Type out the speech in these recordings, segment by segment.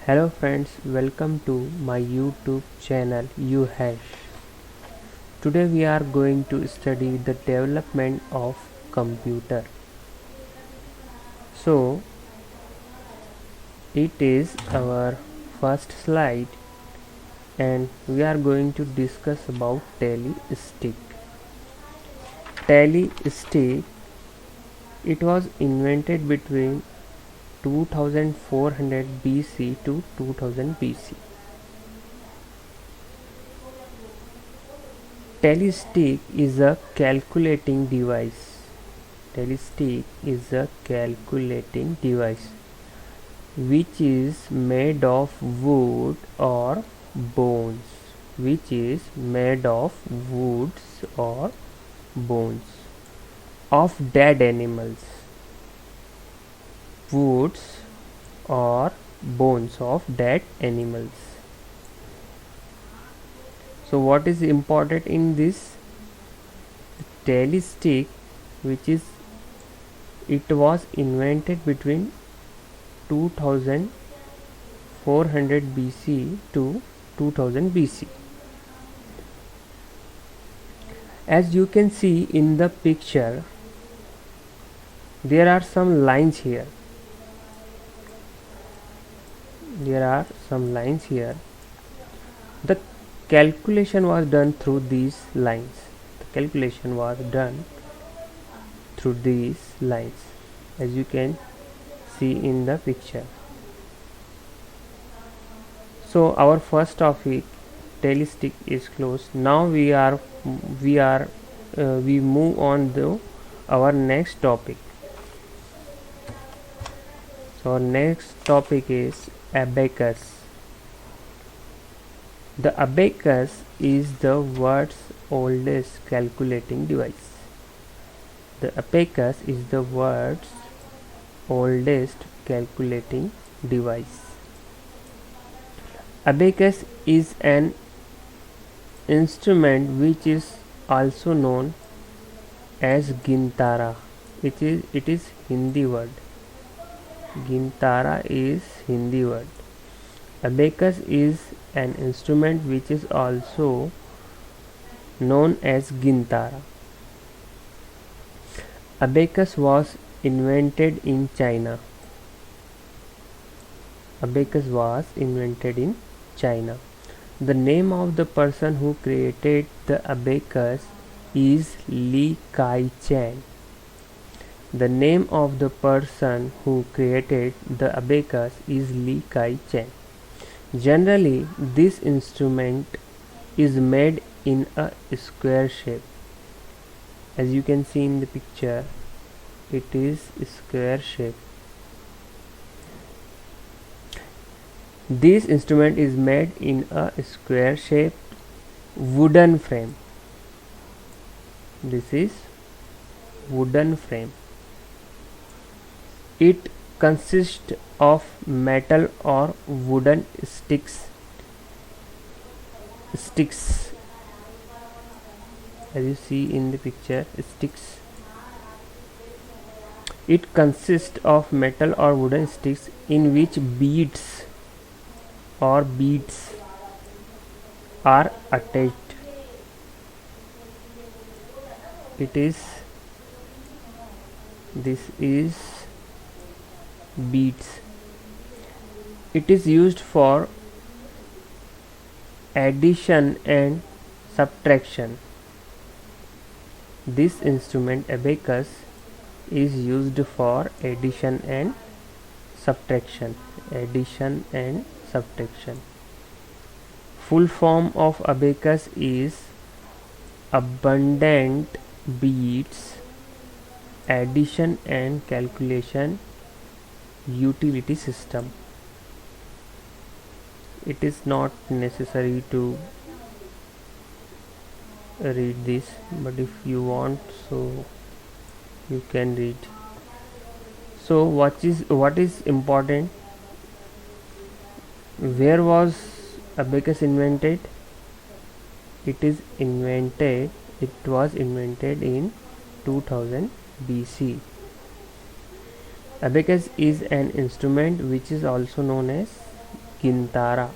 Hello friends, welcome to my YouTube channel UHash. Today we are going to study the development of computer. So it is our first slide and we are going to discuss about Tally-stick. Tally-stick, it was invented between 2400 BC to 2000 BC. Tally-stick is a calculating device. Tally-stick is a calculating device which is made of wood or bones. Which is made of woods or bones of dead animals. Woods or bones of dead animals. So what is important in this? Tally-stick, which is it was invented between 2400 BC to 2000 BC. As you can see in the picture, there are some lines here. The calculation was done through these lines. As you can see in the picture. So our first topic, Tally-stick, is closed. Now we move on to our next topic. So our next topic is abacus. The abacus is the world's oldest calculating device. The abacus is the world's oldest calculating device. Abacus is an instrument which is also known as gintara. It is Hindi word. Gintara is Hindi word. Abacus is an instrument which is also known as gintara. Abacus was invented in China. The name of the person who created the abacus is Li Kai-Chan. Generally, this instrument is made in a square shape. As you can see in the picture, it is a square shape. This instrument is made in a square shape wooden frame. This is wooden frame. It consists of metal or wooden sticks. As you see in the picture, sticks. It consists of metal or wooden sticks in which beads are attached. This is beads. It is used for addition and subtraction. This instrument, abacus, is used for addition and subtraction. Full form of abacus is abundant beads, addition and calculation utility system. It is not necessary to read this, but if you want, so you can read. So what is important? Where was abacus invented? It was invented in 2000 BC. Abacus is an instrument which is also known as Gintara.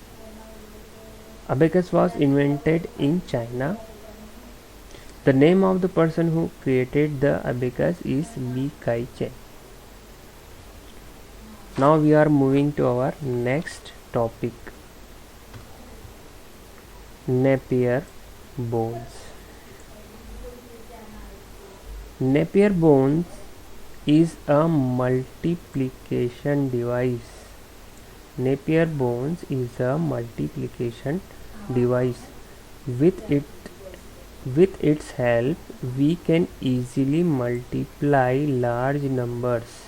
Abacus was invented in China. The name of the person who created the abacus is Li Kai-chen. Now we are moving to our next topic, Napier bones. Napier bones is a multiplication device. Napier bones is a multiplication device. With its help, we can easily multiply large numbers.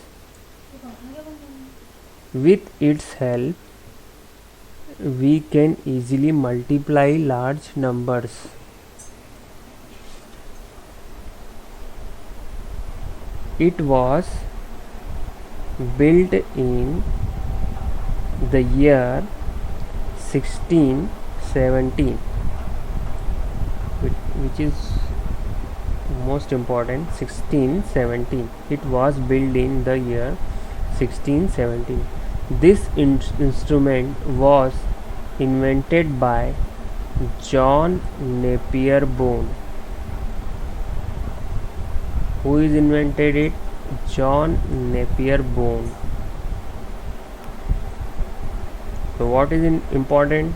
With its help, we can easily multiply large numbers. It was built in the year 1617, which is most important. 1617. It was built in the year 1617. This instrument was invented by John Napier Bone. Who is invented it? John Napier Bone. So what is important?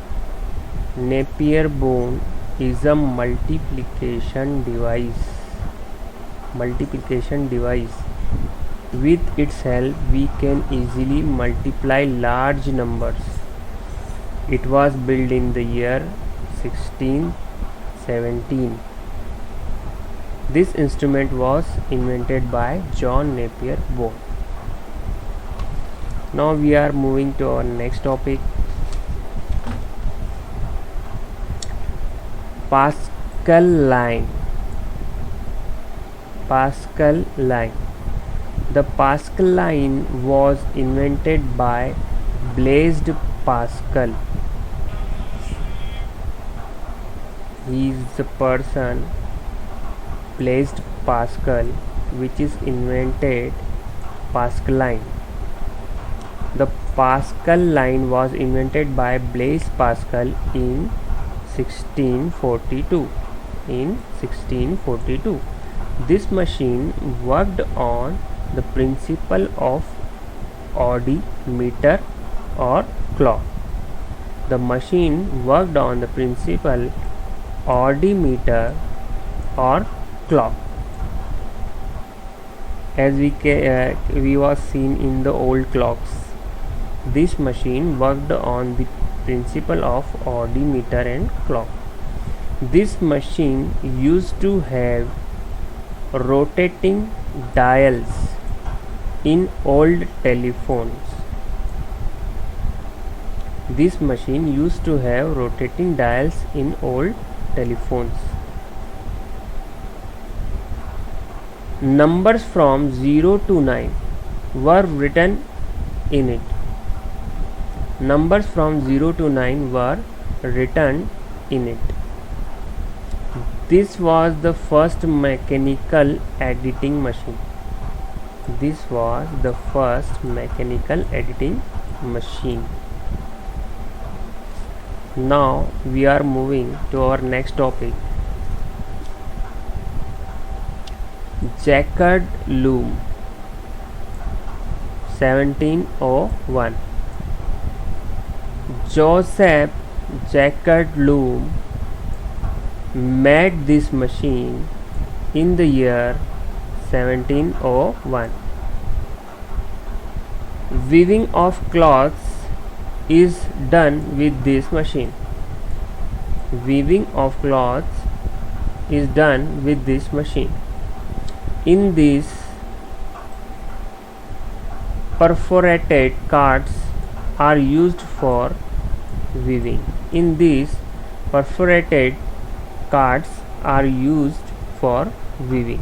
Napier bone is a multiplication device. With its help, we can easily multiply large numbers. It was built in the year 1617. This instrument was invented by John Napier Bone. Now we are moving to our next topic, Pascal line. Pascal line. The Pascal line was invented by Blaise Pascal. He is the person, Blaise Pascal, which is invented Pascal line. The Pascal line was invented by Blaise Pascal in 1642. This machine worked on the principle of odometer or clock. The machine worked on the principle odometer or clock, as we was seen in the old clocks. This machine worked on the principle of odometer and clock. This machine used to have rotating dials in old telephones. This machine used to have rotating dials in old telephones. Numbers from 0 to 9 were written in it. Numbers from 0 to 9 were written in it. This was the first mechanical editing machine. This was the first mechanical editing machine. Now we are moving to our next topic, Jacquard loom. 1701. Joseph Jacquard loom made this machine in the year 1701. Weaving of cloths is done with this machine. Weaving of cloths is done with this machine. In this, perforated cards are used for weaving. In these, perforated cards are used for weaving.